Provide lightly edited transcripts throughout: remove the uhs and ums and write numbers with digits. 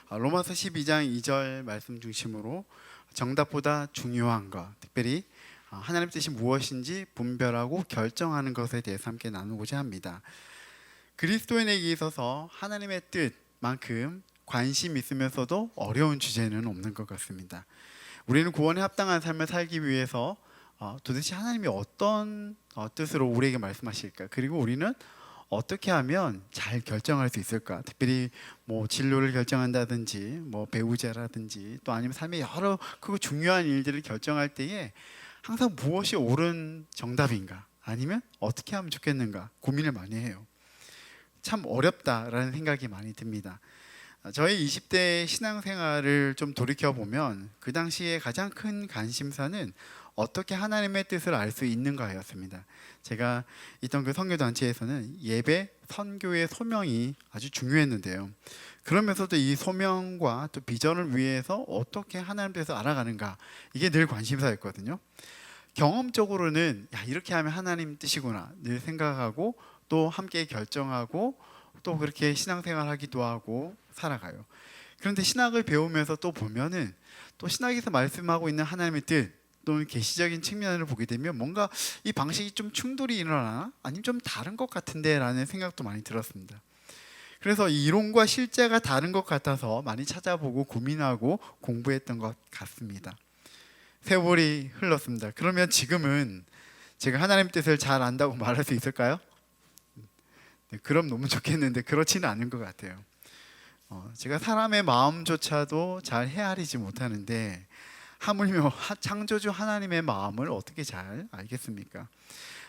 로마서 12장 2절 말씀 중심으로 정답보다 중요한 것, 특별히 하나님의 뜻이 무엇인지 분별하고 결정하는 것에 대해서 함께 나누고자 합니다. 그리스도인에게 있어서 하나님의 뜻만큼 관심 있으면서도 어려운 주제는 없는 것 같습니다. 우리는 구원에 합당한 삶을 살기 위해서 도대체 하나님이 어떤 뜻으로 우리에게 말씀하실까? 그리고 우리는 어떻게 하면 잘 결정할 수 있을까? 특별히 진로를 결정한다든지 배우자라든지 또 아니면 삶의 여러 크고 중요한 일들을 결정할 때에 항상 무엇이 옳은 정답인가? 아니면 어떻게 하면 좋겠는가? 고민을 많이 해요. 참 어렵다라는 생각이 많이 듭니다. 저희 20대 신앙생활을 좀 돌이켜보면 그 당시에 가장 큰 관심사는 어떻게 하나님의 뜻을 알 수 있는가였습니다. 제가 있던 그 선교단체에서는 예배, 선교의 소명이 아주 중요했는데요. 그러면서도 이 소명과 또 비전을 위해서 어떻게 하나님 뜻을 알아가는가, 이게 늘 관심사였거든요. 경험적으로는 이렇게 하면 하나님 뜻이구나 늘 생각하고 또 함께 결정하고 또 그렇게 신앙생활하기도 하고 살아가요. 그런데 신학을 배우면서 또 보면은 또 신학에서 말씀하고 있는 하나님의 뜻 또는 계시적인 측면을 보게 되면 뭔가 이 방식이 좀 충돌이 일어나나? 아니면 좀 다른 것 같은데 라는 생각도 많이 들었습니다. 그래서 이론과 실제가 다른 것 같아서 많이 찾아보고 고민하고 공부했던 것 같습니다. 세월이 흘렀습니다. 그러면 지금은 제가 하나님 뜻을 잘 안다고 말할 수 있을까요? 네, 그럼 너무 좋겠는데 그렇지는 않은 것 같아요. 제가 사람의 마음조차도 잘 헤아리지 못하는데 하물며 창조주 하나님의 마음을 어떻게 잘 알겠습니까?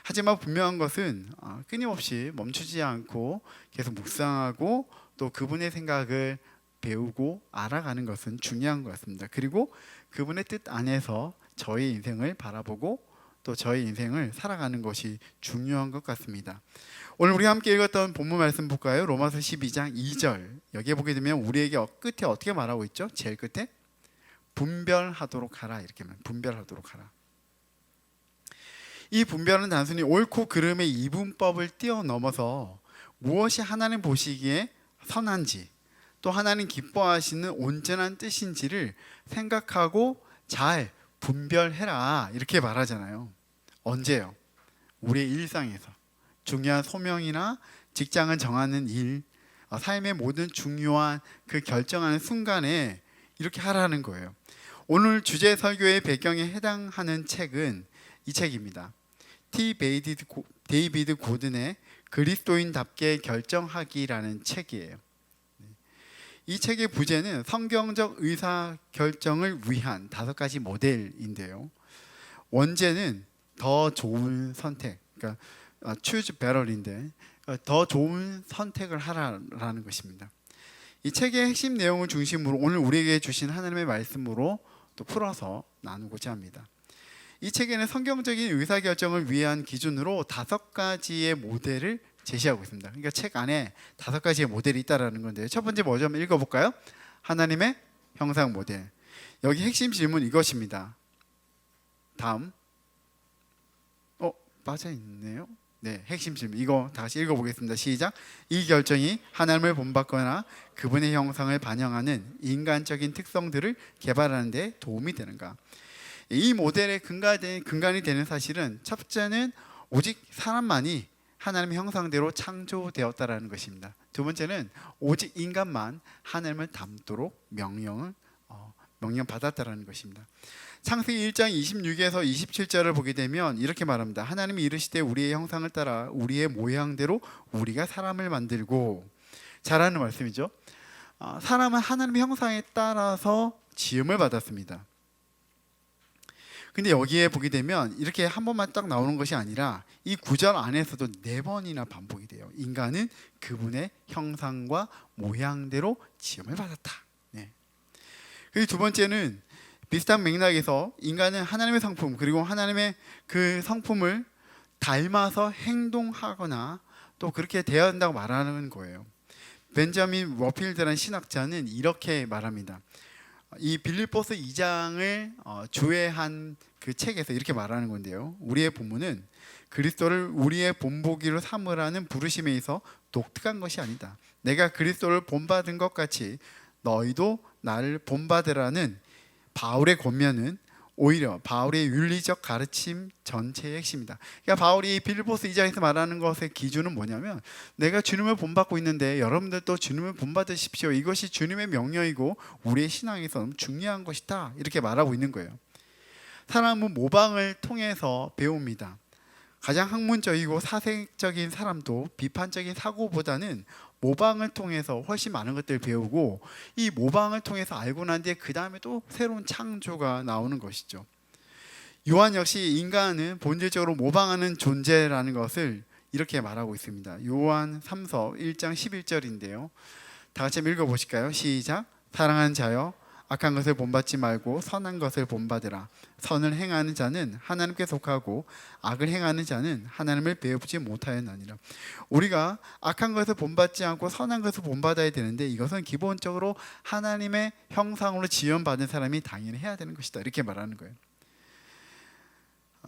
하지만 분명한 것은 끊임없이 멈추지 않고 계속 묵상하고 또 그분의 생각을 배우고 알아가는 것은 중요한 것 같습니다. 그리고 그분의 뜻 안에서 저의 인생을 바라보고 또 저의 인생을 살아가는 것이 중요한 것 같습니다. 오늘 우리가 함께 읽었던 본문 말씀 볼까요? 로마서 12장 2절. 여기에 보게 되면 우리에게 끝에 어떻게 말하고 있죠? 제일 끝에 분별하도록 하라, 이렇게 말합니다. 분별하도록 하라. 이 분별은 단순히 옳고 그름의 이분법을 뛰어넘어서 무엇이 하나님 보시기에 선한지 또 하나님 기뻐하시는 온전한 뜻인지를 생각하고 잘 분별해라, 이렇게 말하잖아요. 언제요? 우리의 일상에서 중요한 소명이나 직장을 정하는 일, 삶의 모든 중요한 그 결정하는 순간에 이렇게 하라는 거예요. 오늘 주제 설교의 배경에 해당하는 책은 이 책입니다. 데이비드 고든의 그리스도인답게 결정하기라는 책이에요. 이 책의 부제는 성경적 의사결정을 위한 5가지 모델인데요. 원제는 더 좋은 선택, 그러니까 choose better인데 더 좋은 선택을 하라는 것입니다. 이 책의 핵심 내용을 중심으로 오늘 우리에게 주신 하나님의 말씀으로 또 풀어서 나누고자 합니다. 이 책에는 성경적인 의사결정을 위한 기준으로 5가지의 모델을 제시하고 있습니다. 그러니까 책 안에 5가지의 모델이 있다라는 건데요. 첫 번째 먼저 한번 읽어볼까요? 하나님의 형상 모델. 여기 핵심 질문 이것입니다. 다음. 빠져있네요. 네, 핵심 질문 이거 다시 읽어보겠습니다. 시작. 이 결정이 하나님을 본받거나 그분의 형상을 반영하는 인간적인 특성들을 개발하는 데 도움이 되는가? 이 모델의 근간이 되는 사실은 첫째는 오직 사람만이 하나님의 형상대로 창조되었다라는 것입니다. 두 번째는 오직 인간만 하나님을 닮도록 명령받았다라는 것입니다. 창세기 1장 26에서 27절을 보게 되면 이렇게 말합니다. 하나님이 이르시되 우리의 형상을 따라 우리의 모양대로 우리가 사람을 만들고, 잘하는 말씀이죠. 사람은 하나님의 형상에 따라서 지음을 받았습니다. 근데 여기에 보게 되면 이렇게 한 번만 딱 나오는 것이 아니라 이 구절 안에서도 4번이나 반복이 돼요. 인간은 그분의 형상과 모양대로 지음을 받았다. 네. 그리고 두 번째는 비슷한 맥락에서 인간은 하나님의 성품 그리고 하나님의 그 성품을 닮아서 행동하거나 또 그렇게 되어야 한다고 말하는 거예요. 벤자민 워필드라는 신학자는 이렇게 말합니다. 이 빌립보서 2장을 주해한 그 책에서 이렇게 말하는 건데요. 우리의 본문은 그리스도를 우리의 본보기로 삼으라는 부르심에 있어 독특한 것이 아니다. 내가 그리스도를 본받은 것 같이 너희도 나를 본받으라는 바울의 권면은 오히려 바울의 윤리적 가르침 전체의 핵심이다. 그러니까 바울이 빌립보스 2장에서 말하는 것의 기준은 뭐냐면, 내가 주님을 본받고 있는데 여러분들도 주님을 본받으십시오. 이것이 주님의 명령이고 우리의 신앙에서 중요한 것이다. 이렇게 말하고 있는 거예요. 사람은 모방을 통해서 배웁니다. 가장 학문적이고 사색적인 사람도 비판적인 사고보다는 모방을 통해서 훨씬 많은 것들을 배우고, 이 모방을 통해서 알고 난 뒤에 그 다음에 또 새로운 창조가 나오는 것이죠. 요한 역시 인간은 본질적으로 모방하는 존재라는 것을 이렇게 말하고 있습니다. 요한 3서 1장 11절인데요. 다 같이 한번 읽어보실까요? 시작. 사랑하는 자여, 악한 것을 본받지 말고 선한 것을 본받으라. 선을 행하는 자는 하나님께 속하고 악을 행하는 자는 하나님을 배우지 못하였느니라. 우리가 악한 것을 본받지 않고 선한 것을 본받아야 되는데, 이것은 기본적으로 하나님의 형상으로 지음받은 사람이 당연히 해야 되는 것이다. 이렇게 말하는 거예요.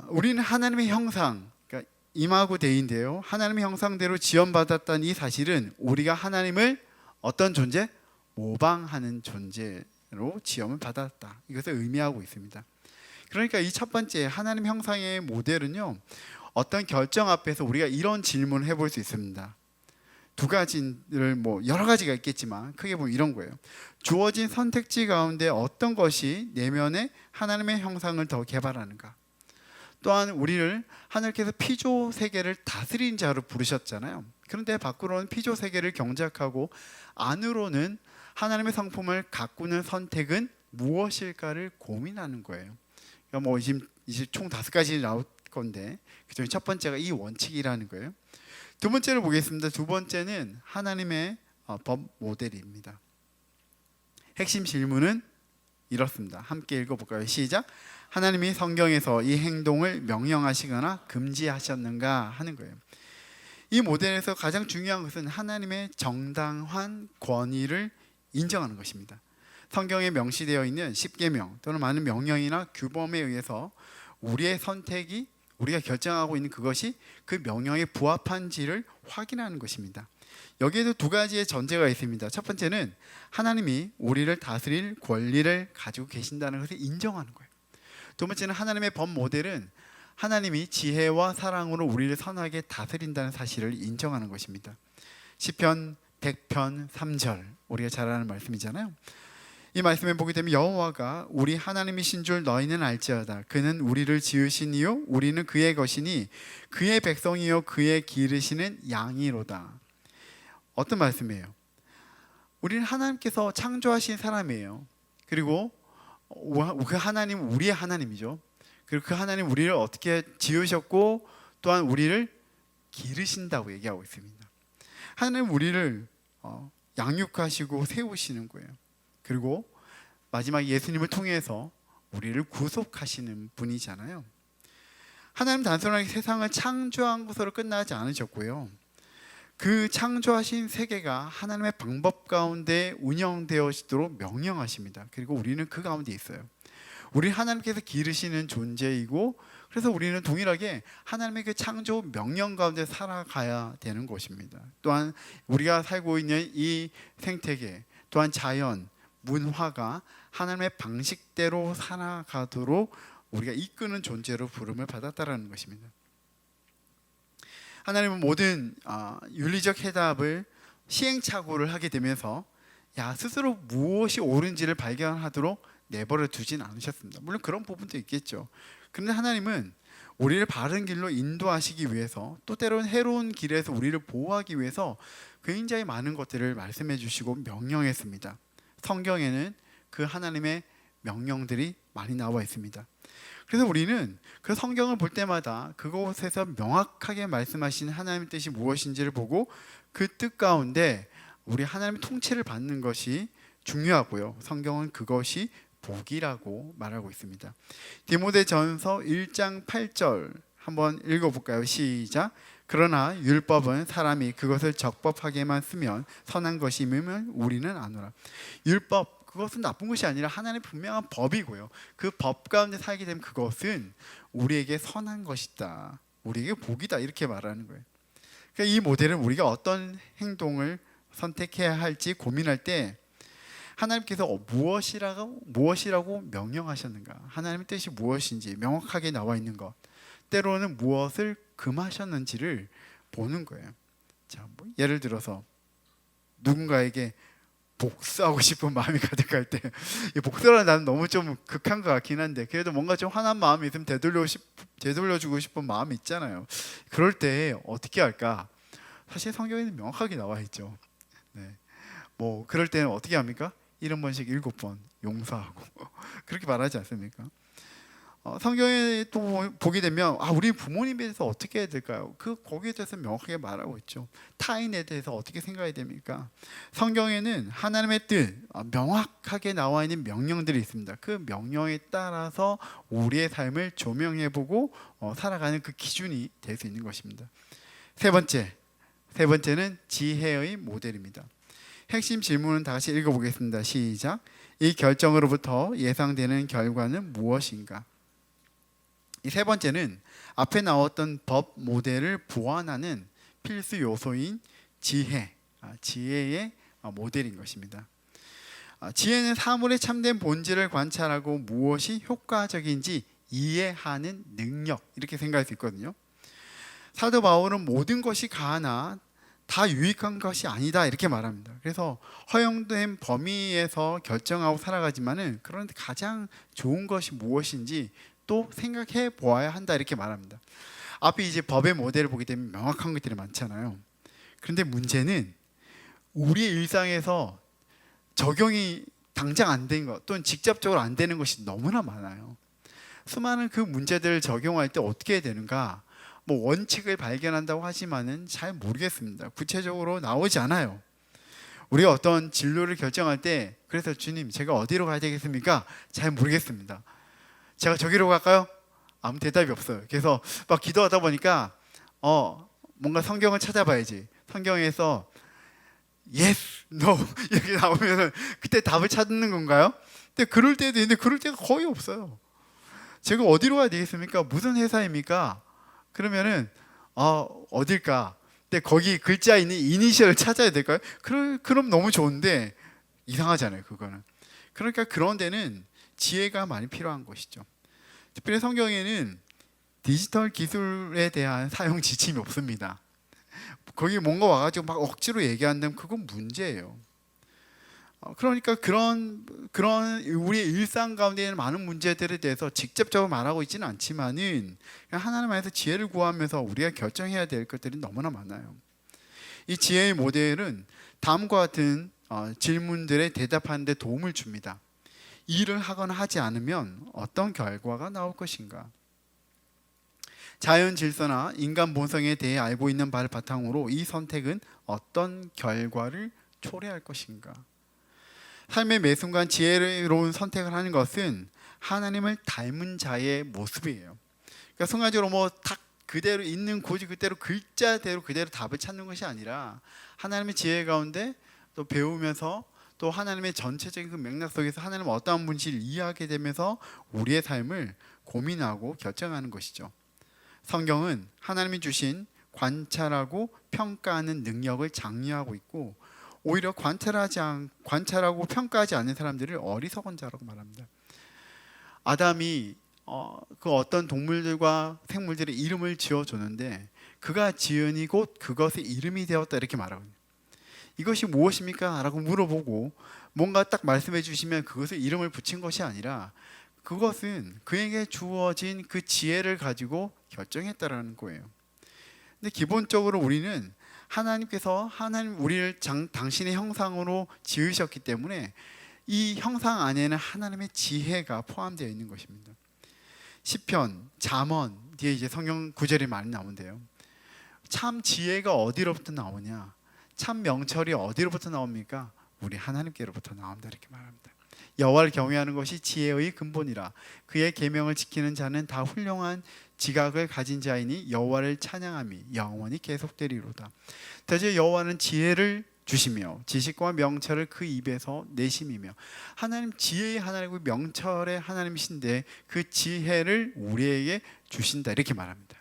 우리는 하나님의 형상, 그러니까 임하고 대인데요, 하나님의 형상대로 지음받았다는 이 사실은 우리가 하나님을 어떤 존재? 모방하는 존재로 지음을 받았다. 이것을 의미하고 있습니다. 그러니까 이 첫 번째 하나님 형상의 모델은요, 어떤 결정 앞에서 우리가 이런 질문을 해볼 수 있습니다. 두 가지를 여러 가지가 있겠지만 크게 보면 이런 거예요. 주어진 선택지 가운데 어떤 것이 내면의 하나님의 형상을 더 개발하는가? 또한 우리를 하나님께서 피조 세계를 다스리는 자로 부르셨잖아요. 그런데 밖으로는 피조 세계를 경작하고 안으로는 하나님의 성품을 가꾸는 선택은 무엇일까를 고민하는 거예요. 그러니까 이제 총 5가지 나올 건데, 그중에 첫 번째가 이 원칙이라는 거예요. 두 번째를 보겠습니다. 두 번째는 하나님의 법 모델입니다. 핵심 질문은 이렇습니다. 함께 읽어볼까요? 시작. 하나님이 성경에서 이 행동을 명령하시거나 금지하셨는가 하는 거예요. 이 모델에서 가장 중요한 것은 하나님의 정당한 권위를 인정하는 것입니다. 성경에 명시되어 있는 십계명 또는 많은 명령이나 규범에 의해서 우리의 선택이, 우리가 결정하고 있는 그것이 그 명령에 부합한지를 확인하는 것입니다. 여기에도 두 가지의 전제가 있습니다. 첫 번째는 하나님이 우리를 다스릴 권리를 가지고 계신다는 것을 인정하는 거예요. 두 번째는 하나님의 법 모델은 하나님이 지혜와 사랑으로 우리를 선하게 다스린다는 사실을 인정하는 것입니다. 시편 100편 3절, 우리가 잘 아는 말씀이잖아요. 이 말씀에 보게 되면, 여호와가 우리 하나님이신 줄 너희는 알지어다. 그는 우리를 지으시니요 우리는 그의 것이니 그의 백성이요 그의 기르시는 양이로다. 어떤 말씀이에요? 우리는 하나님께서 창조하신 사람이에요. 그리고 그 하나님 우리의 하나님이죠. 그리고 그 하나님 우리를 어떻게 지으셨고 또한 우리를 기르신다고 얘기하고 있습니다. 하나님 우리를 양육하시고 세우시는 거예요. 그리고 마지막 예수님을 통해서 우리를 구속하시는 분이잖아요. 하나님 단순하게 세상을 창조한 것으로 끝나지 않으셨고요, 그 창조하신 세계가 하나님의 방법 가운데 운영되어지도록 명령하십니다. 그리고 우리는 그 가운데 있어요. 우리는 하나님께서 기르시는 존재이고, 그래서 우리는 동일하게 하나님의 그 창조 명령 가운데 살아가야 되는 것입니다. 또한 우리가 살고 있는 이 생태계, 또한 자연, 문화가 하나님의 방식대로 살아가도록 우리가 이끄는 존재로 부름을 받았다라는 것입니다. 하나님은 모든 윤리적 해답을 시행착오를 하게 되면서 스스로 무엇이 옳은지를 발견하도록 내버려 두진 않으셨습니다. 물론 그런 부분도 있겠죠. 그런데 하나님은 우리를 바른 길로 인도하시기 위해서, 또 때로는 해로운 길에서 우리를 보호하기 위해서 굉장히 많은 것들을 말씀해 주시고 명령했습니다. 성경에는 그 하나님의 명령들이 많이 나와 있습니다. 그래서 우리는 그 성경을 볼 때마다 그곳에서 명확하게 말씀하신 하나님의 뜻이 무엇인지를 보고 그 뜻 가운데 우리 하나님의 통치를 받는 것이 중요하고요, 성경은 그것이 복이라고 말하고 있습니다. 디모데전서 1장 8절 한번 읽어볼까요? 시작. 그러나 율법은 사람이 그것을 적법하게만 쓰면 선한 것임을 우리는 아노라. 율법, 그것은 나쁜 것이 아니라 하나님의 분명한 법이고요, 그 법 가운데 살게 되면 그것은 우리에게 선한 것이다, 우리에게 복이다, 이렇게 말하는 거예요. 그러니까 이 모델은 우리가 어떤 행동을 선택해야 할지 고민할 때 하나님께서 무엇이라고 명령하셨는가, 하나님의 뜻이 무엇인지 명확하게 나와 있는 것, 때로는 무엇을 금하셨는지를 보는 거예요. 자, 뭐 예를 들어서 누군가에게 복수하고 싶은 마음이 가득할 때, 이 복수라는 나는 너무 좀 극한 것 같긴 한데, 그래도 뭔가 좀 화난 마음이 있으면 되돌려주고 싶은 마음이 있잖아요. 그럴 때 어떻게 할까? 사실 성경에는 명확하게 나와 있죠. 네. 뭐 그럴 때는 어떻게 합니까? 70번씩 7번 용서하고 그렇게 말하지 않습니까? 성경에 또 보게 되면 우리 부모님에 대해서 어떻게 해야 될까요? 거기에 대해서 명확하게 말하고 있죠. 타인에 대해서 어떻게 생각해야 됩니까? 성경에는 하나님의 뜻 명확하게 나와 있는 명령들이 있습니다. 그 명령에 따라서 우리의 삶을 조명해보고 살아가는 그 기준이 될 수 있는 것입니다. 세 번째는 지혜의 모델입니다. 핵심 질문은 다시 읽어보겠습니다. 시작. 이 결정으로부터 예상되는 결과는 무엇인가? 이 세 번째는 앞에 나왔던 법 모델을 보완하는 필수 요소인 지혜의 모델인 것입니다. 지혜는 사물의 참된 본질을 관찰하고 무엇이 효과적인지 이해하는 능력, 이렇게 생각할 수 있거든요. 사도 바울은 모든 것이 가하나 다 유익한 것이 아니다, 이렇게 말합니다. 그래서 허용된 범위에서 결정하고 살아가지만은 그런데 가장 좋은 것이 무엇인지 또 생각해 보아야 한다, 이렇게 말합니다. 앞에 이제 법의 모델을 보게 되면 명확한 것들이 많잖아요. 그런데 문제는 우리의 일상에서 적용이 당장 안 된 것 또는 직접적으로 안 되는 것이 너무나 많아요. 수많은 그 문제들을 적용할 때 어떻게 해야 되는가, 뭐 원칙을 발견한다고 하지만은 잘 모르겠습니다. 구체적으로 나오지 않아요. 우리가 어떤 진로를 결정할 때, 그래서 주님 제가 어디로 가야 되겠습니까? 잘 모르겠습니다. 제가 저기로 갈까요? 아무 대답이 없어요. 그래서 막 기도하다 보니까 뭔가 성경을 찾아봐야지. 성경에서 yes, no 이렇게 나오면 그때 답을 찾는 건가요? 근데 그럴 때도 있는데 그럴 때가 거의 없어요. 제가 어디로 가야 되겠습니까? 무슨 회사입니까? 그러면은 어딜까? 근데 거기 글자 있는 이니셜을 찾아야 될까요? 그럼 너무 좋은데 이상하잖아요, 그거는. 그러니까 그런 데는 지혜가 많이 필요한 것이죠. 특별히 성경에는 디지털 기술에 대한 사용 지침이 없습니다. 거기 뭔가 와가지고 막 억지로 얘기한다면 그건 문제예요. 그러니까 그런 우리의 일상 가운데 있는 많은 문제들에 대해서 직접적으로 말하고 있지는 않지만은 하나님 안에서 지혜를 구하면서 우리가 결정해야 될 것들이 너무나 많아요. 이 지혜의 모델은 다음과 같은 질문들에 대답하는 데 도움을 줍니다. 일을 하거나 하지 않으면 어떤 결과가 나올 것인가? 자연 질서나 인간 본성에 대해 알고 있는 바를 바탕으로 이 선택은 어떤 결과를 초래할 것인가? 삶의 매 순간 지혜로운 선택을 하는 것은 하나님을 닮은 자의 모습이에요. 그러니까 순간적으로 딱 그대로 있는 고지 그대로 글자대로 그대로 답을 찾는 것이 아니라 하나님의 지혜 가운데 또 배우면서 또 하나님의 전체적인 그 맥락 속에서 하나님은 어떠한 분인지를 이해하게 되면서 우리의 삶을 고민하고 결정하는 것이죠. 성경은 하나님이 주신 관찰하고 평가하는 능력을 장려하고 있고, 오히려 관찰하고 평가하지 않는 사람들을 어리석은 자라고 말합니다. 아담이 그 어떤 동물들과 생물들의 이름을 지어줬는데 그가 지은이 곧 그것의 이름이 되었다, 이렇게 말하거든요. 이것이 무엇입니까? 라고 물어보고 뭔가 딱 말씀해 주시면 그것을 이름을 붙인 것이 아니라 그것은 그에게 주어진 그 지혜를 가지고 결정했다라는 거예요. 근데 기본적으로 우리는 하나님께서 우리를 당신의 형상으로 지으셨기 때문에 이 형상 안에는 하나님의 지혜가 포함되어 있는 것입니다. 시편, 잠언 뒤에 이제 성경 구절이 많이 나오는데요. 참 지혜가 어디로부터 나오냐? 참 명철이 어디로부터 나옵니까? 우리 하나님께로부터 나온다, 이렇게 말합니다. 여호와를 경외하는 것이 지혜의 근본이라. 그의 계명을 지키는 자는 다 훌륭한 지각을 가진 자이니 여호와를 찬양함이 영원히 계속되리로다. 대저 여호와는 지혜를 주시며 지식과 명철을 그 입에서 내심이며. 하나님 지혜의 하나님이고 명철의 하나님이신데 그 지혜를 우리에게 주신다, 이렇게 말합니다.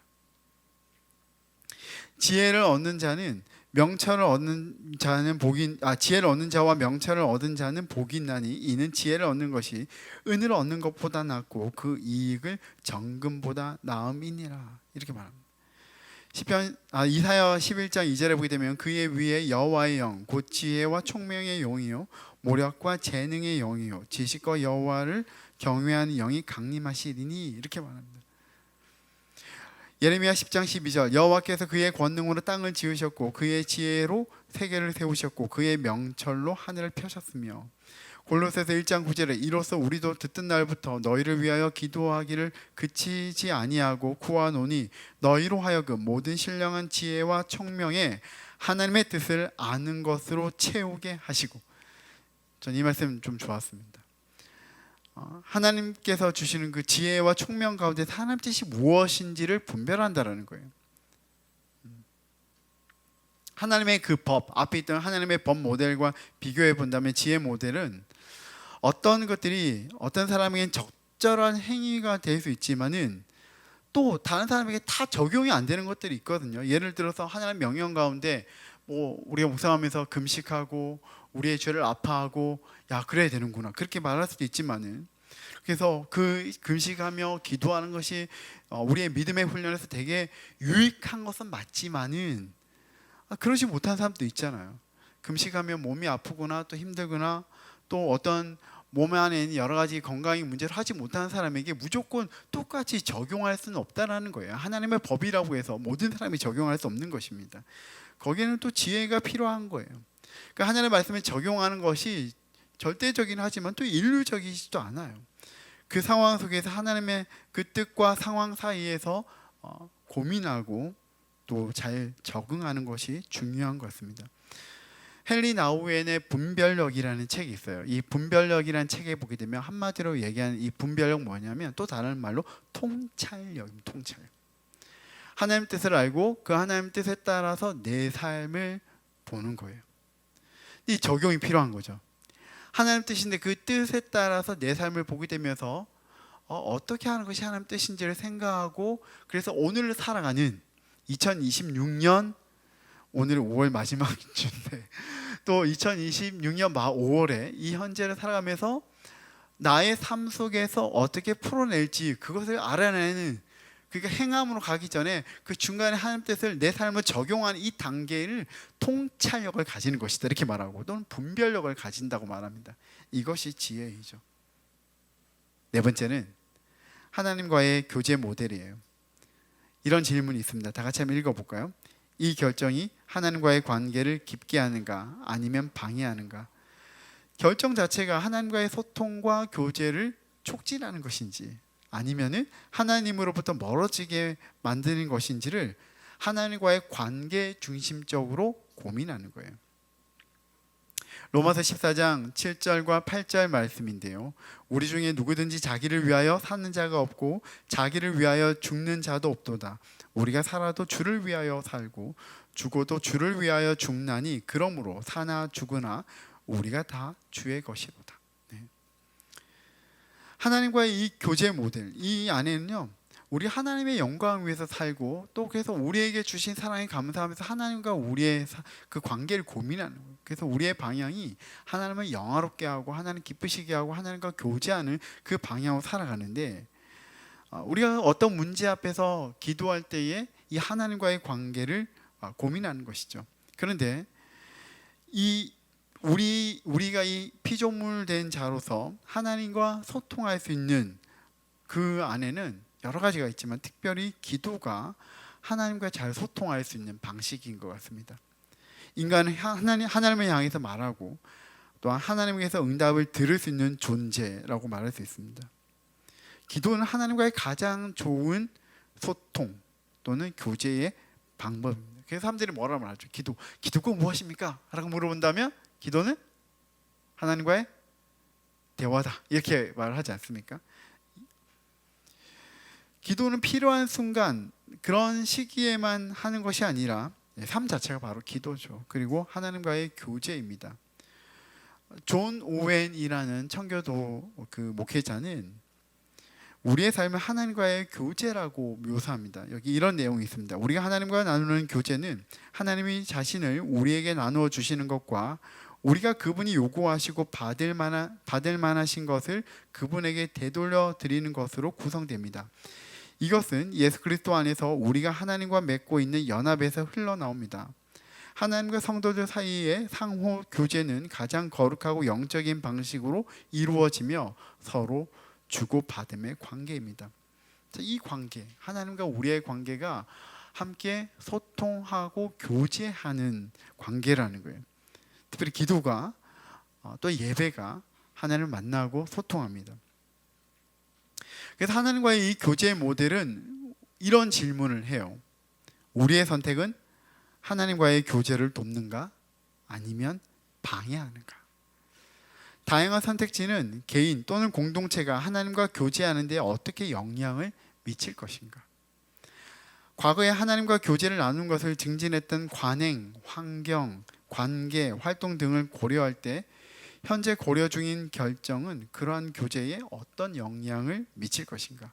지혜를 얻는 자는 명철을 얻는 자는 복이 지혜를 얻는 자와 명철을 얻은 자는 복이 있나니 이는 지혜를 얻는 것이 은을 얻는 것보다 낫고 그 이익을 정금보다 나음이니라. 이렇게 말합니다. 이사야 11장 2절에 보게 되면 그의 위에 여호와의 영 곧 지혜와 총명의 영이요 모략과 재능의 영이요 지식과 여호와를 경외하는 영이 강림하시리니 이렇게 말합니다. 예레미야 10장 12절 여호와께서 그의 권능으로 땅을 지으셨고 그의 지혜로 세계를 세우셨고 그의 명철로 하늘을 펴셨으며 골로새서 1장 9절에 이로써 우리도 듣던 날부터 너희를 위하여 기도하기를 그치지 아니하고 구하노니 너희로 하여금 모든 신령한 지혜와 총명에 하나님의 뜻을 아는 것으로 채우게 하시고. 전 이 말씀 좀 좋았습니다. 하나님께서 주시는 그 지혜와 총명 가운데 하나님 뜻이 무엇인지를 분별한다라는 거예요. 하나님의 그 법, 앞에 있던 하나님의 법 모델과 비교해 본다면 지혜 모델은 어떤 것들이 어떤 사람에게는 적절한 행위가 될 수 있지만은 또 다른 사람에게 다 적용이 안 되는 것들이 있거든요. 예를 들어서 하나님 명령 가운데 우리가 묵상하면서 금식하고 우리의 죄를 아파하고 야 그래야 되는구나 그렇게 말할 수도 있지만은 그래서 그 금식하며 기도하는 것이 우리의 믿음의 훈련에서 되게 유익한 것은 맞지만은 그러지 못한 사람도 있잖아요. 금식하며 몸이 아프거나 또 힘들거나 또 어떤 몸 안에 있는 여러 가지 건강의 문제를 하지 못하는 사람에게 무조건 똑같이 적용할 수는 없다라는 거예요. 하나님의 법이라고 해서 모든 사람이 적용할 수 없는 것입니다. 거기에는 또 지혜가 필요한 거예요. 그러니까 하나님의 말씀에 적용하는 것이 절대적이긴 하지만 또 인류적이지도 않아요. 그 상황 속에서 하나님의 그 뜻과 상황 사이에서 고민하고 또 잘 적응하는 것이 중요한 것 같습니다. 헨리 나우엔의 분별력이라는 책이 있어요. 이 분별력이라는 책에 보게 되면 한마디로 얘기하는 이 분별력 뭐냐면 또 다른 말로 통찰력입니다. 통찰력. 하나님 뜻을 알고 그 하나님 뜻에 따라서 내 삶을 보는 거예요. 이 적용이 필요한 거죠. 하나님 뜻인데 그 뜻에 따라서 내 삶을 보게 되면서 어떻게 하는 것이 하나님 뜻인지를 생각하고 그래서 오늘을 살아가는 2026년 오늘 5월 마지막 주인데 또 2026년 5월에 이 현재를 살아가면서 나의 삶 속에서 어떻게 풀어낼지 그것을 알아내는 그러니까 행함으로 가기 전에 그 중간에 하나님 뜻을 내 삶을 적용하는 이 단계를 통찰력을 가지는 것이다 이렇게 말하고 또는 분별력을 가진다고 말합니다. 이것이 지혜이죠. 네 번째는 하나님과의 교제 모델이에요. 이런 질문이 있습니다. 다 같이 한번 읽어볼까요? 이 결정이 하나님과의 관계를 깊게 하는가 아니면 방해하는가? 결정 자체가 하나님과의 소통과 교제를 촉진하는 것인지 아니면은 하나님으로부터 멀어지게 만드는 것인지를 하나님과의 관계 중심적으로 고민하는 거예요. 로마서 14장 7절과 8절 말씀인데요. 우리 중에 누구든지 자기를 위하여 사는 자가 없고 자기를 위하여 죽는 자도 없도다. 우리가 살아도 주를 위하여 살고 죽어도 주를 위하여 죽나니 그러므로 사나 죽으나 우리가 다 주의 것이로다. 네. 하나님과의 이 교제 모델 이 안에는요. 우리 하나님의 영광을 위해서 살고 또 그래서 우리에게 주신 사랑에 감사하면서 하나님과 우리의 그 관계를 고민하는 거예요. 그래서 우리의 방향이 하나님을 영화롭게 하고 하나님 기쁘시게 하고 하나님과 교제하는 그 방향으로 살아가는데 우리가 어떤 문제 앞에서 기도할 때에 이 하나님과의 관계를 고민하는 것이죠. 그런데 우리가 이 피조물 된 자로서 하나님과 소통할 수 있는 그 안에는 여러 가지가 있지만 특별히 기도가 하나님과 잘 소통할 수 있는 방식인 것 같습니다. 인간은 하나님을 향해서 말하고 또한 하나님께서 응답을 들을 수 있는 존재라고 말할 수 있습니다. 기도는 하나님과의 가장 좋은 소통 또는 교제의 방법입니다. 그래서 사람들이 뭐라고 말하죠? 기도가 무엇입니까? 라고 물어본다면 기도는 하나님과의 대화다 이렇게 말하지 않습니까? 기도는 필요한 순간 그런 시기에만 하는 것이 아니라 삶 자체가 바로 기도죠. 그리고 하나님과의 교제입니다. 존 오웬이라는 청교도 그 목회자는 우리의 삶을 하나님과의 교제라고 묘사합니다. 여기 이런 내용이 있습니다. 우리가 하나님과 나누는 교제는 하나님이 자신을 우리에게 나누어 주시는 것과 우리가 그분이 요구하시고 받을 만하신 것을 그분에게 되돌려 드리는 것으로 구성됩니다. 이것은 예수 그리스도 안에서 우리가 하나님과 맺고 있는 연합에서 흘러나옵니다. 하나님과 성도들 사이의 상호 교제는 가장 거룩하고 영적인 방식으로 이루어지며 서로 주고받음의 관계입니다. 이 관계, 하나님과 우리의 관계가 함께 소통하고 교제하는 관계라는 거예요. 특별히 기도가 또 예배가 하나님을 만나고 소통합니다. 그래서 하나님과의 이 교제 모델은 이런 질문을 해요. 우리의 선택은 하나님과의 교제를 돕는가? 아니면 방해하는가? 다양한 선택지는 개인 또는 공동체가 하나님과 교제하는 데 어떻게 영향을 미칠 것인가? 과거에 하나님과 교제를 나눈 것을 증진했던 관행, 환경, 관계, 활동 등을 고려할 때 현재 고려 중인 결정은 그러한 교제에 어떤 영향을 미칠 것인가?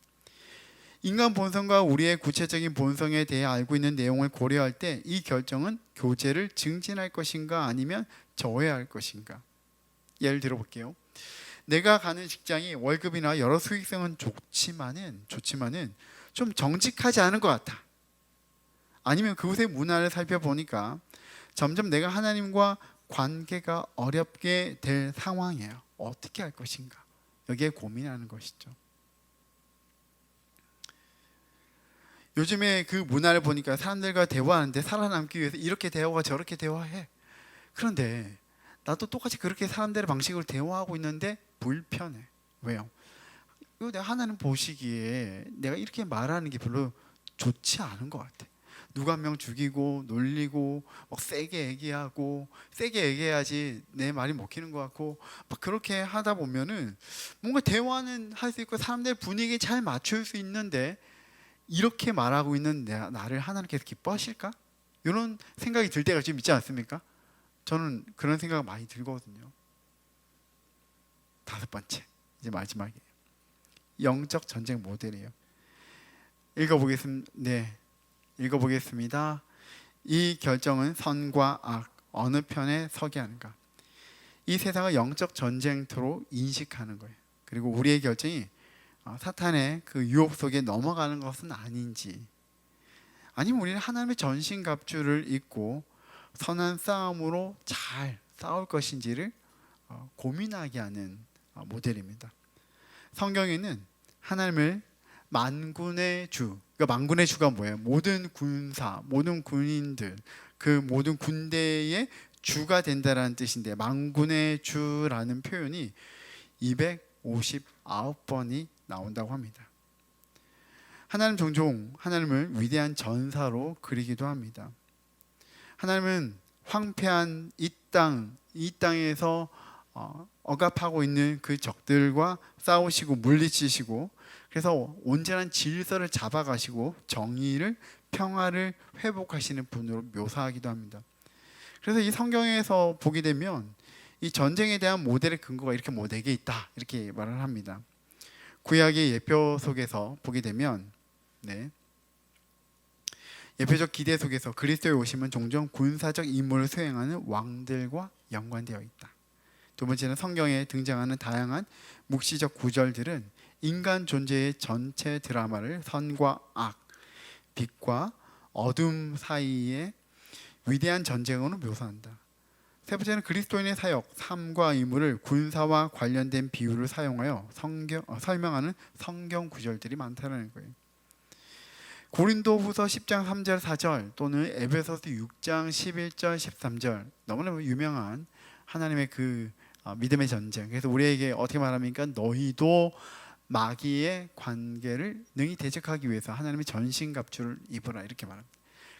인간 본성과 우리의 구체적인 본성에 대해 알고 있는 내용을 고려할 때 이 결정은 교제를 증진할 것인가 아니면 저해할 것인가? 예를 들어볼게요. 내가 가는 직장이 월급이나 여러 수익성은 좋지만은 좀 정직하지 않은 것 같아. 아니면 그곳의 문화를 살펴보니까 점점 내가 하나님과 관계가 어렵게 될 상황이에요. 어떻게 할 것인가? 여기에 고민하는 것이죠. 요즘에 그 문화를 보니까 사람들과 대화하는데 살아남기 위해서 이렇게 대화와 저렇게 대화해. 그런데 나도 똑같이 그렇게 사람들의 방식으로 대화하고 있는데 불편해. 왜요? 이거 내가 하나님 보시기에 내가 이렇게 말하는 게 별로 좋지 않은 것 같아. 누가 한 명 죽이고 놀리고 막 세게 얘기해야지 내 말이 먹히는 것 같고 막 그렇게 하다 보면은 뭔가 대화는 할 수 있고 사람들 분위기에 잘 맞출 수 있는데 이렇게 말하고 있는 나를 하나님께서 기뻐하실까? 이런 생각이 들 때가 좀 있지 않습니까? 저는 그런 생각 많이 들거든요. 다섯 번째, 이제 마지막이에요. 영적 전쟁 모델이에요. 읽어보겠습니다. 이 결정은 선과 악 어느 편에 서게 하는가? 이 세상을 영적 전쟁터로 인식하는 거예요. 그리고 우리의 결정이 사탄의 그 유혹 속에 넘어가는 것은 아닌지, 아니면 우리는 하나님의 전신갑주를 입고 선한 싸움으로 잘 싸울 것인지를 고민하게 하는 모델입니다. 성경에는 하나님을 만군의 주, 그러니까 만군의 주가 뭐예요? 모든 군사, 모든 군인들, 그 모든 군대의 주가 된다라는 뜻인데 만군의 주라는 표현이 259번이 나온다고 합니다. 하나님 종종 하나님을 위대한 전사로 그리기도 합니다. 하나님은 황폐한 이 땅에서 억압하고 있는 그 적들과 싸우시고 물리치시고 그래서 온전한 질서를 잡아가시고 정의를 평화를 회복하시는 분으로 묘사하기도 합니다. 그래서 이 성경에서 보게 되면 이 전쟁에 대한 모델의 근거가 이렇게 4개 있다 이렇게 말을 합니다. 구약의 예표 속에서 보게 되면 예표적 기대 속에서 그리스도의 오심은 종종 군사적 임무를 수행하는 왕들과 연관되어 있다. 두 번째는 성경에 등장하는 다양한 묵시적 구절들은 인간 존재의 전체 드라마를 선과 악, 빛과 어둠 사이의 위대한 전쟁으로 묘사한다. 세 번째는 그리스도인의 사역, 삶과 의무를 군사와 관련된 비유를 사용하여 설명하는 성경 구절들이 많다는 거예요. 고린도후서 10장 3절 4절 또는 에베소서 6장 11절 13절 너무나 유명한 하나님의 그 믿음의 전쟁. 그래서 우리에게 어떻게 말합니까? 너희도 마귀의 관계를 능히 대적하기 위해서 하나님의 전신갑주를 입으라 이렇게 말합니다.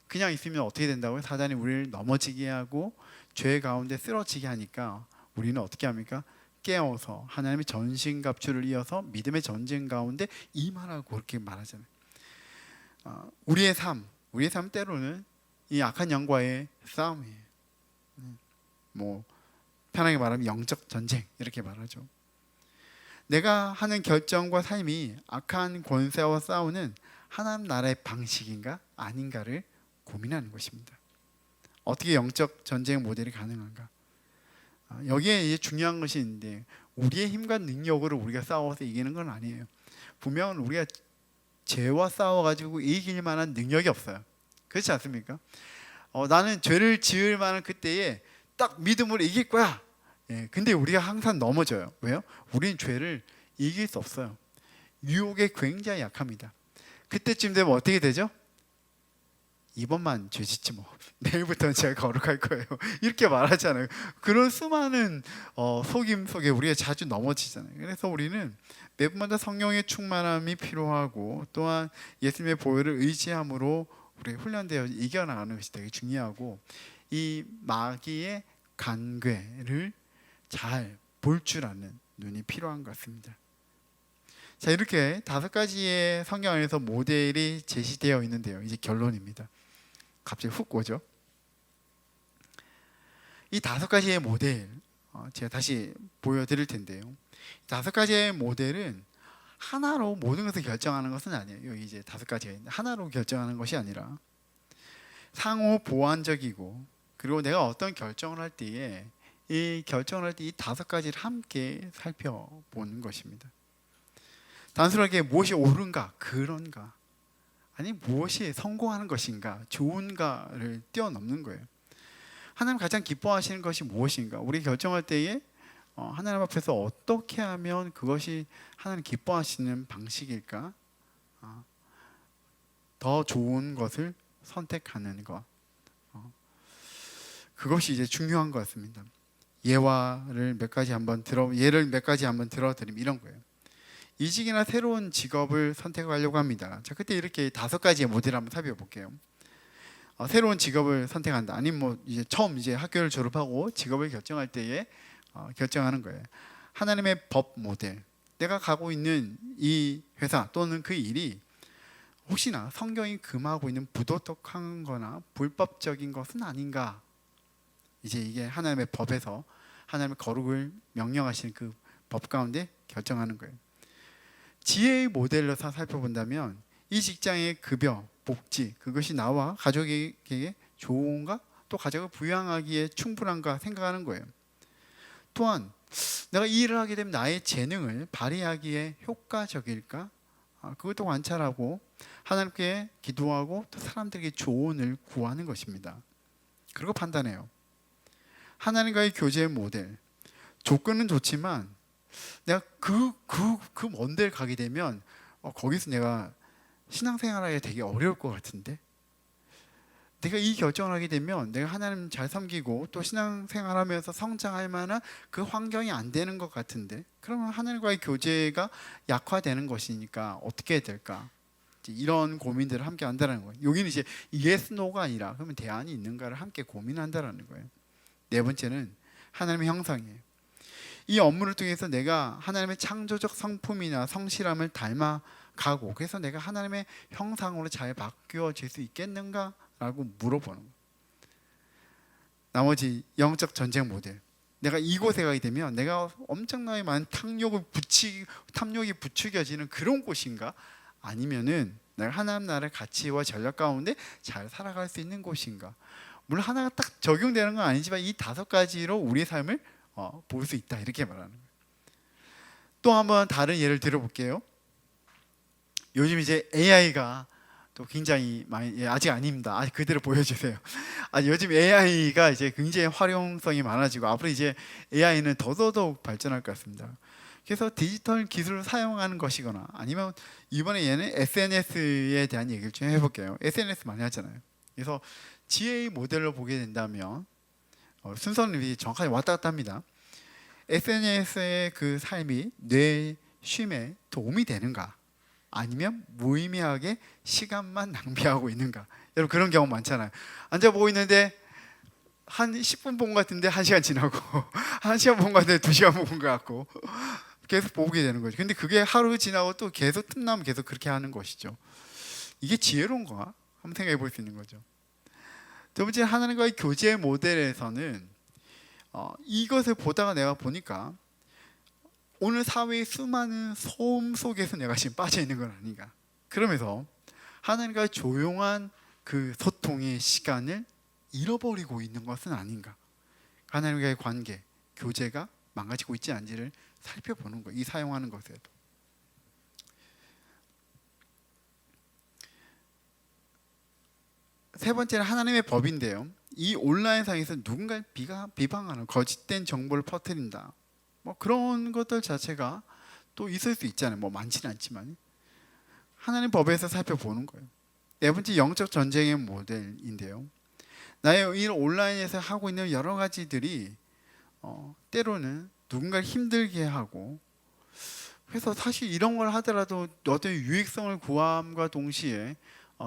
그냥 있으면 어떻게 된다고요? 사단이 우리를 넘어지게 하고 죄 가운데 쓰러지게 하니까 우리는 어떻게 합니까? 깨어서 하나님의 전신갑주를 이어서 믿음의 전쟁 가운데 임하라고 그렇게 말하잖아요. 우리의 삶 때로는 이 악한 영과의 싸움이에요. 뭐 편하게 말하면 영적 전쟁 이렇게 말하죠. 내가 하는 결정과 삶이 악한 권세와 싸우는 하나님 나라의 방식인가 아닌가를 고민하는 것입니다. 어떻게 영적 전쟁 모델이 가능한가? 여기에 이제 중요한 것이 있는데 우리의 힘과 능력으로 우리가 싸워서 이기는 건 아니에요. 분명 우리가 죄와 싸워가지고 이길 만한 능력이 없어요. 그렇지 않습니까? 나는 죄를 지을 만한 그때에 딱 믿음으로 이길 거야. 예, 근데 우리가 항상 넘어져요. 왜요? 우리는 죄를 이길 수 없어요. 유혹에 굉장히 약합니다. 그때쯤 되면 어떻게 되죠? 이번만 죄 짓지 뭐 내일부터는 제가 거룩할 거예요 이렇게 말하잖아요. 그런 수많은 속임 속에 우리가 자주 넘어지잖아요. 그래서 우리는 매번마다 성령의 충만함이 필요하고 또한 예수님의 보혈을 의지함으로 우리 훈련되어 이겨나가는 것이 되게 중요하고 이 마귀의 간괴를 잘 볼 줄 아는 눈이 필요한 것 같습니다. 자, 이렇게 5가지의 성경 안에서 모델이 제시되어 있는데요. 이제 결론입니다. 갑자기 훅 오죠. 이 5가지의 모델 제가 다시 보여드릴 텐데요. 5가지의 모델은 하나로 모든 것을 결정하는 것은 아니에요. 여기 이제 5가지가 있는데 하나로 결정하는 것이 아니라 상호 보완적이고 그리고 내가 어떤 결정을 할 때에 이 결정을 할 때 이 5가지를 함께 살펴보는 것입니다. 단순하게 무엇이 옳은가, 그런가, 아니 무엇이 성공하는 것인가, 좋은가를 뛰어넘는 거예요. 하나님 가장 기뻐하시는 것이 무엇인가? 우리 결정할 때에 하나님 앞에서 어떻게 하면 그것이 하나님 기뻐하시는 방식일까? 더 좋은 것을 선택하는 것. 그것이 이제 중요한 것 같습니다. 예를 몇 가지 한번 들어드리면 이런 거예요. 이직이나 새로운 직업을 선택하려고 합니다. 자, 그때 이렇게 5가지의 모델을 한번 살펴볼게요. 새로운 직업을 선택한다. 아니면 뭐 이제 처음 이제 학교를 졸업하고 직업을 결정할 때에 결정하는 거예요. 하나님의 법 모델. 내가 가고 있는 이 회사 또는 그 일이 혹시나 성경이 금하고 있는 부도덕한 거나 불법적인 것은 아닌가? 이제 이게 하나님의 법에서 하나님의 거룩을 명령하시는 그 법 가운데 결정하는 거예요. 지혜의 모델로 살펴본다면 이 직장의 급여, 복지 그것이 나와 가족에게 좋은가? 또 가족을 부양하기에 충분한가 생각하는 거예요. 또한 내가 이 일을 하게 되면 나의 재능을 발휘하기에 효과적일까? 그것도 관찰하고 하나님께 기도하고 또 사람들에게 조언을 구하는 것입니다. 그리고 판단해요. 하나님과의 교제의 모델. 조건은 좋지만 내가 먼 데를 가게 되면 거기서 내가 신앙생활하기 되게 어려울 것 같은데 내가 이 결정을 하게 되면 내가 하나님 잘 섬기고 또 신앙생활하면서 성장할 만한 그 환경이 안 되는 것 같은데 그러면 하나님과의 교제가 약화되는 것이니까 어떻게 해야 될까? 이런 고민들을 함께 한다는 거예요. 여기는 이제 yes, no가 아니라 그러면 대안이 있는가를 함께 고민한다는 거예요. 네 번째는 하나님의 형상이에요. 이 업무를 통해서 내가 하나님의 창조적 성품이나 성실함을 닮아가고 그래서 내가 하나님의 형상으로 잘 바뀌어질 수 있겠는가? 라고 물어보는 거예요. 나머지 영적 전쟁 모델. 내가 이곳에 가게 되면 내가 엄청나게 많은 탐욕이 부추겨지는 그런 곳인가? 아니면은 내가 하나님 나라의 가치와 전략 가운데 잘 살아갈 수 있는 곳인가? 물론 하나가 딱 적용되는 건 아니지만 이 5가지로 우리의 삶을 볼 수 있다 이렇게 말하는 거예요. 또 한번 다른 예를 들어볼게요. 요즘 이제 AI가 또 굉장히 많이 아직 아닙니다. 아직 그대로 보여주세요. 요즘 AI가 이제 굉장히 활용성이 많아지고 앞으로 이제 AI는 더더욱 발전할 것 같습니다. 그래서 디지털 기술을 사용하는 것이거나 아니면 이번에 얘는 SNS에 대한 얘기를 좀 해볼게요. SNS 많이 하잖아요. 그래서 지혜의 모델로 보게 된다면 순서는 정확하게 왔다 갔다 합니다. SNS의 그 삶이 뇌 쉼에 도움이 되는가? 아니면 무의미하게 시간만 낭비하고 있는가? 여러분 그런 경우 많잖아요. 앉아보고 있는데 한 10분 본 것 같은데 1시간 지나고 1시간 본 것 같은데 2시간 본 것 같고 계속 보게 되는 거죠. 근데 그게 하루 지나고 또 계속 틈나면 계속 그렇게 하는 것이죠. 이게 지혜로운가? 한번 생각해 볼 수 있는 거죠. 두 번째 하나님과의 교제 모델에서는 이것을 보다가 내가 보니까 오늘 사회의 수많은 소음 속에서 내가 지금 빠져 있는 건 아닌가. 그러면서 하나님과 조용한 그 소통의 시간을 잃어버리고 있는 것은 아닌가. 하나님과의 관계, 교제가 망가지고 있지 않은지를 살펴보는 거예요. 이 사용하는 것에도. 세 번째는 하나님의 법인데요. 이 온라인상에서 누군가를 비방하는 거짓된 정보를 퍼뜨린다. 뭐 그런 것들 자체가 또 있을 수 있잖아요. 뭐 많지는 않지만 하나님 법에서 살펴보는 거예요. 네 번째, 영적 전쟁의 모델인데요. 나의 이 온라인에서 하고 있는 여러 가지들이 때로는 누군가를 힘들게 하고, 그래서 사실 이런 걸 하더라도 어떤 유익성을 구함과 동시에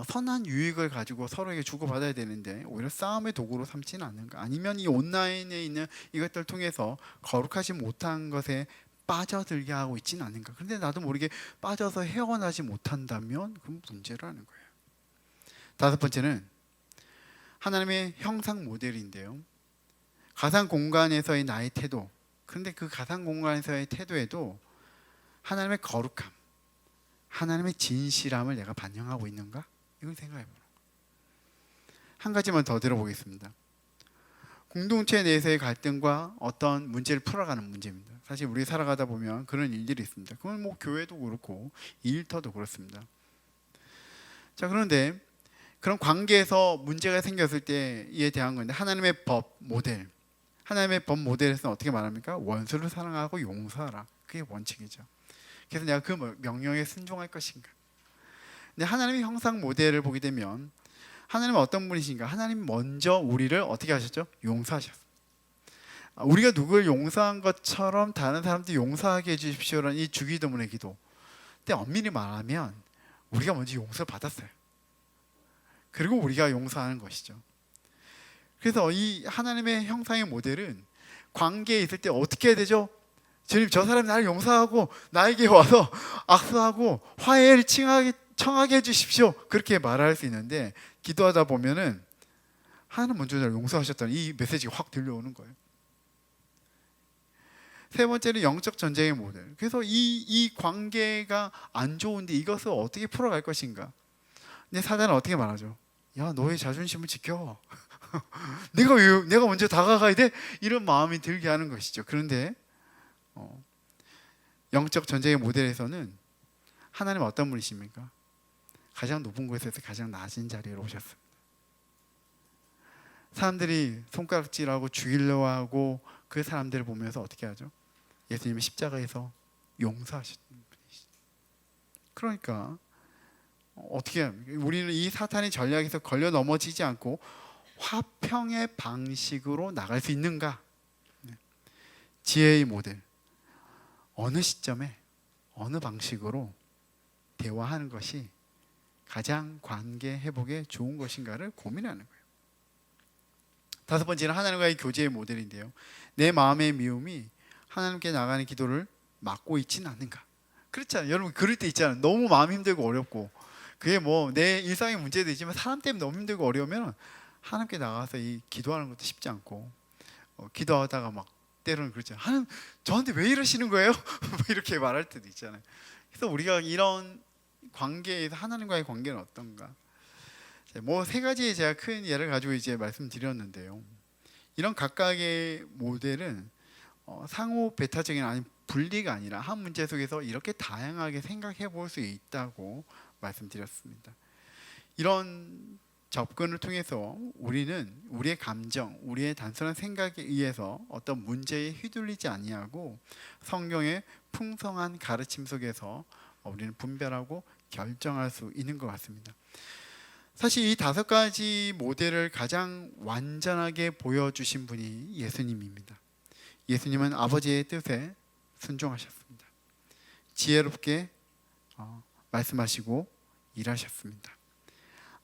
선한 유익을 가지고 서로에게 주고받아야 되는데 오히려 싸움의 도구로 삼지는 않는가. 아니면 이 온라인에 있는 이것들을 통해서 거룩하지 못한 것에 빠져들게 하고 있지는 않는가. 그런데 나도 모르게 빠져서 헤어나지 못한다면 그건 문제라는 거예요. 다섯 번째는 하나님의 형상 모델인데요. 가상 공간에서의 나의 태도. 그런데 그 가상 공간에서의 태도에도 하나님의 거룩함, 하나님의 진실함을 내가 반영하고 있는가? 이걸 생각해 보는 거예요. 한 가지만 더 들어보겠습니다. 공동체 내에서의 갈등과 어떤 문제를 풀어가는 문제입니다. 사실 우리 살아가다 보면 그런 일들이 있습니다. 그건 뭐 교회도 그렇고 일터도 그렇습니다. 자, 그런데 그런 관계에서 문제가 생겼을 때에 대한 건데, 하나님의 법 모델, 하나님의 법 모델에서는 어떻게 말합니까? 원수를 사랑하고 용서하라. 그게 원칙이죠. 그래서 내가 그 명령에 순종할 것인가. 근데 하나님의 형상 모델을 보게 되면 하나님은 어떤 분이신가? 하나님 먼저 우리를 어떻게 하셨죠? 용서하셨어요. 우리가 누구를 용서한 것처럼 다른 사람도 용서하게 해주십시오라는 이 주기도문의 기도. 근데 엄밀히 말하면 우리가 먼저 용서를 받았어요. 그리고 우리가 용서하는 것이죠. 그래서 이 하나님의 형상의 모델은 관계에 있을 때 어떻게 해야 되죠? 주님, 저 사람이 나를 용서하고 나에게 와서 악수하고 화해를 청하게 해주십시오. 그렇게 말할 수 있는데, 기도하다 보면은 하나님 먼저 나를 용서하셨다는 이 메시지가 확 들려오는 거예요. 세 번째는 영적 전쟁의 모델. 그래서 이 관계가 안 좋은데 이것을 어떻게 풀어갈 것인가. 근데 사단은 어떻게 말하죠? 야, 너의 자존심을 지켜. 내가 먼저 다가가야 돼? 이런 마음이 들게 하는 것이죠. 그런데 영적 전쟁의 모델에서는 하나님은 어떤 분이십니까? 가장 높은 곳에서 가장 낮은 자리로 오셨습니다. 사람들이 손가락질하고 죽이려고 하고 그 사람들을 보면서 어떻게 하죠? 예수님이 십자가에서 용서하셨던 분이시죠. 그러니까 어떻게 합니까? 우리는 이 사탄의 전략에서 걸려 넘어지지 않고 화평의 방식으로 나갈 수 있는가? 지혜의 모델. 어느 시점에 어느 방식으로 대화하는 것이 가장 관계 회복에 좋은 것인가를 고민하는 거예요. 다섯 번째는 하나님과의 교제의 모델인데요. 내 마음의 미움이 하나님께 나가는 기도를 막고 있지는 않는가. 그렇잖아요. 여러분, 그럴 때 있잖아요. 너무 마음 힘들고 어렵고, 그게 뭐 내 일상의 문제도 있지만 사람 때문에 너무 힘들고 어려우면 하나님께 나가서 이 기도하는 것도 쉽지 않고, 기도하다가 막 때로는 그렇잖아요. 하나님, 저한테 왜 이러시는 거예요? 이렇게 말할 때도 있잖아요. 그래서 우리가 이런 관계에서 하나님과의 관계는 어떤가? 뭐 세 가지의 제가 큰 예를 가지고 이제 말씀드렸는데요. 이런 각각의 모델은 상호 배타적인 아니 분리가 아니라 한 문제 속에서 이렇게 다양하게 생각해 볼 수 있다고 말씀드렸습니다. 이런 접근을 통해서 우리는 우리의 감정, 우리의 단순한 생각에 의해서 어떤 문제에 휘둘리지 아니하고 성경의 풍성한 가르침 속에서 우리는 분별하고 결정할 수 있는 것 같습니다. 사실 이 다섯 가지 모델을 가장 완전하게 보여주신 분이 예수님입니다. 예수님은 아버지의 뜻에 순종하셨습니다. 지혜롭게 말씀하시고 일하셨습니다.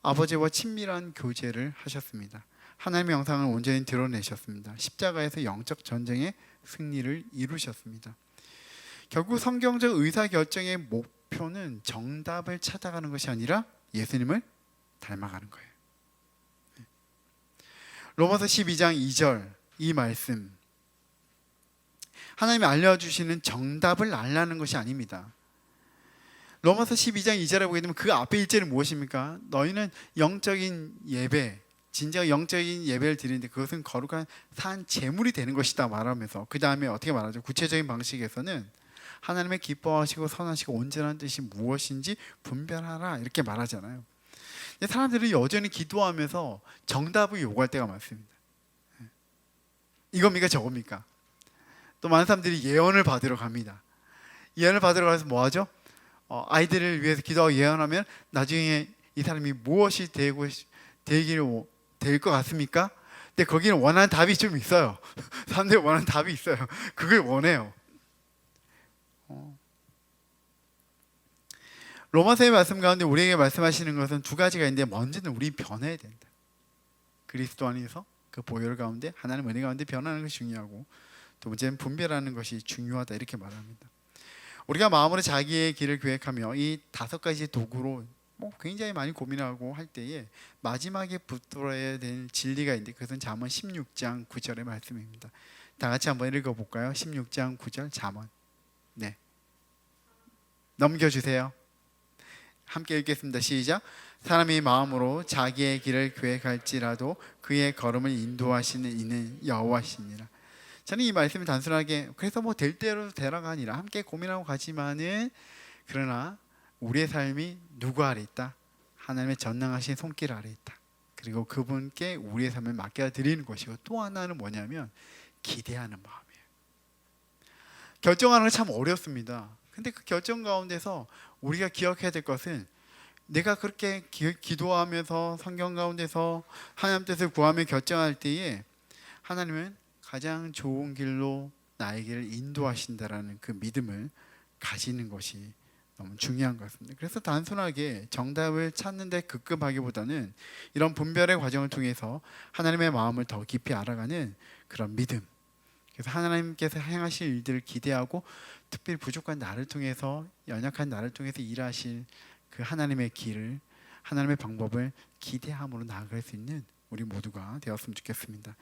아버지와 친밀한 교제를 하셨습니다. 하나님의 영상을 온전히 드러내셨습니다. 십자가에서 영적 전쟁의 승리를 이루셨습니다. 결국 성경적 의사결정의 목표는 정답을 찾아가는 것이 아니라 예수님을 닮아가는 거예요. 로마서 12장 2절 이 말씀, 하나님이 알려주시는 정답을 알라는 것이 아닙니다. 로마서 12장 2절에 보게 되면 그 앞에 1절이 무엇입니까? 너희는 영적인 예배, 진정 영적인 예배를 드리는데 그것은 거룩한 산 제물이 되는 것이다 말하면서 그 다음에 어떻게 말하죠? 구체적인 방식에서는 하나님의 기뻐하시고 선하시고 온전한 뜻이 무엇인지 분별하라 이렇게 말하잖아요. 근데 사람들은 여전히 기도하면서 정답을 요구할 때가 많습니다. 이겁니까 저겁니까? 또 많은 사람들이 예언을 받으러 갑니다. 예언을 받으러 가서 뭐 하죠? 아이들을 위해서 기도하고 예언하면 나중에 이 사람이 무엇이 되기를 될 것 같습니까? 근데 거기는 원하는 답이 좀 있어요. 사람들이 원하는 답이 있어요. 그걸 원해요. 로마서의 말씀 가운데 우리에게 말씀하시는 것은 두 가지가 있는데 먼저는 우리 변해야 된다. 그리스도 안에서 그 보혈 가운데 하나님 은혜 가운데 변하는 것이 중요하고 두 번째는 분별하는 것이 중요하다 이렇게 말합니다. 우리가 마음으로 자기의 길을 계획하며 이 5가지 도구로 굉장히 많이 고민하고 할 때에 마지막에 붙들어야 될 진리가 있는데 그것은 잠언 16장 9절의 말씀입니다. 다 같이 한번 읽어볼까요? 16장 9절 잠언. 네, 넘겨주세요. 함께 읽겠습니다. 시작. 사람이 마음으로 자기의 길을 계획할지라도 그의 걸음을 인도하시는 이는 여호와시니라. 저는 이 말씀이 단순하게 그래서 될 대로 되라가 아니라 함께 고민하고 가지만은 그러나 우리의 삶이 누구 아래 있다? 하나님의 전능하신 손길 아래 있다. 그리고 그분께 우리의 삶을 맡겨드리는 것이고 또 하나는 뭐냐면 기대하는 마음이에요. 결정하는 건 참 어렵습니다. 근데 그 결정 가운데서 우리가 기억해야 될 것은 내가 그렇게 기도하면서 성경 가운데서 하나님 뜻을 구하며 결정할 때에 하나님은 가장 좋은 길로 나에게를 인도하신다라는 그 믿음을 가지는 것이 너무 중요한 것 같습니다. 그래서 단순하게 정답을 찾는 데 급급하기보다는 이런 분별의 과정을 통해서 하나님의 마음을 더 깊이 알아가는 그런 믿음, 그래서 하나님께서 행하실 일들을 기대하고 특별히 부족한 나를 통해서 연약한 나를 통해서 일하실 그 하나님의 길을 하나님의 방법을 기대함으로 나아갈 수 있는 우리 모두가 되었으면 좋겠습니다.